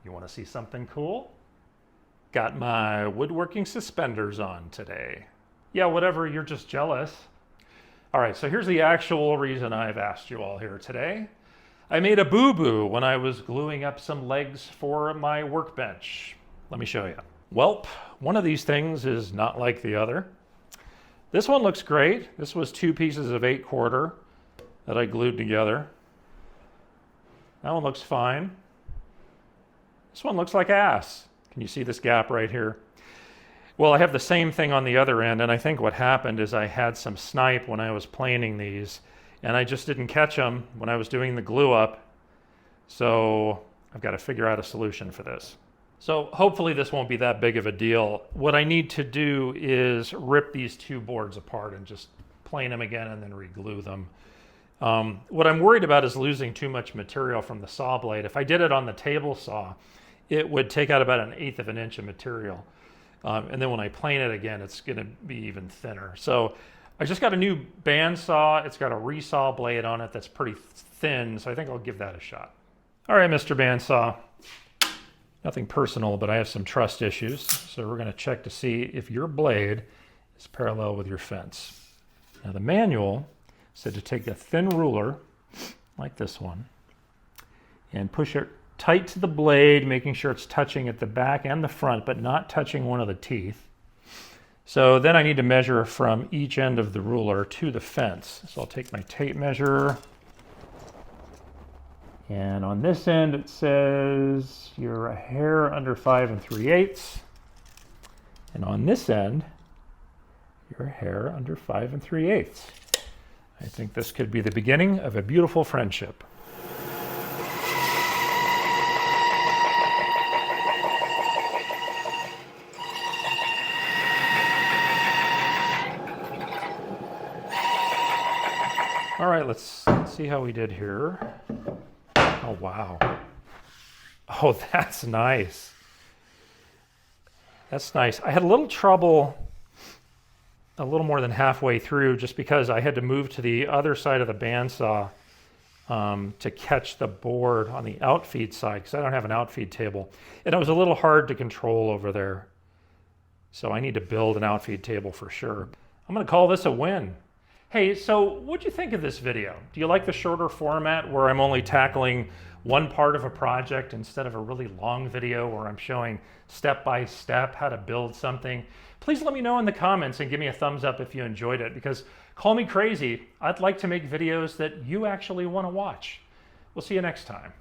You want to see something cool? Got my woodworking suspenders on today. Yeah, whatever, you're just jealous. All right, so here's the actual reason I've asked you all here today. I made a boo-boo when I was gluing up some legs for my workbench. Let me show you. Welp, one of these things is not like the other. This one looks great. This was 2 pieces of 8/4 that I glued together. That one looks fine. This one looks like ass. Can you see this gap right here? Well, I have the same thing on the other end, and I think what happened is I had some snipe when I was planing these, and I just didn't catch them when I was doing the glue up. So I've got to figure out a solution for this. So hopefully this won't be that big of a deal. What I need to do is rip these 2 boards apart and just plane them again and then re-glue them. What I'm worried about is losing too much material from the saw blade. If I did it on the table saw, it would take out about 1/8 of an inch of material. And then when I plane it again, it's going to be even thinner. So I just got a new bandsaw. It's got a resaw blade on it that's pretty thin, so I think I'll give that a shot. All right, Mr. Bandsaw. Nothing personal, but I have some trust issues. So we're going to check to see if your blade is parallel with your fence. Now the manual said to take a thin ruler, like this one, and push it tight to the blade, making sure it's touching at the back and the front, but not touching one of the teeth. So then I need to measure from each end of the ruler to the fence. So I'll take my tape measure. And on this end, it says you're a hair under 5 3/8. And on this end, you're a hair under 5 3/8. I think this could be the beginning of a beautiful friendship. All right, let's see how we did here. Oh, wow. Oh, that's nice. That's nice. I had a little trouble a little more than halfway through just because I had to move to the other side of the bandsaw to catch the board on the outfeed side because I don't have an outfeed table. And it was a little hard to control over there. So I need to build an outfeed table for sure. I'm going to call this a win. Hey, so what'd you think of this video? Do you like the shorter format where I'm only tackling one part of a project instead of a really long video where I'm showing step by step how to build something? Please let me know in the comments and give me a thumbs up if you enjoyed it, because call me crazy, I'd like to make videos that you actually want to watch. We'll see you next time.